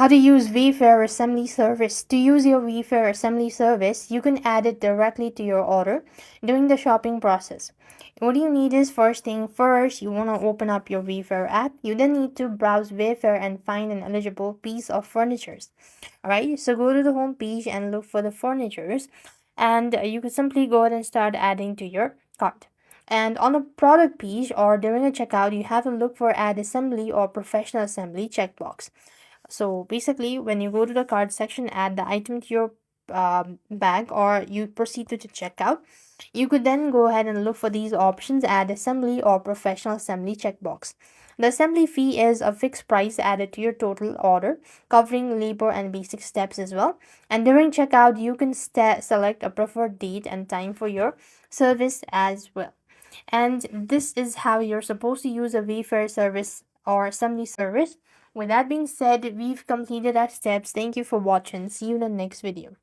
How to use Wayfair assembly service. To use your Wayfair assembly service, you can add it directly to your order during the shopping process. What you need is, first thing first, you want to open up your Wayfair app. You then need to browse Wayfair and find an eligible piece of furniture. Alright, so go to the home page and look for the furnitures, and you can simply go ahead and start adding to your cart. And on the product page or during a checkout, you have to look for add assembly or professional assembly checkbox. So basically, when you go to the card section, add the item to your bag, or you proceed to the checkout, you could then go ahead and look for these options: add assembly or professional assembly checkbox. The assembly fee is a fixed price added to your total order, covering labor and basic steps as well. And during checkout, you can select a preferred date and time for your service as well. And this is how you're supposed to use a Wayfair service or assembly service. With that being said, we've completed our steps. Thank you for watching. See you in the next video.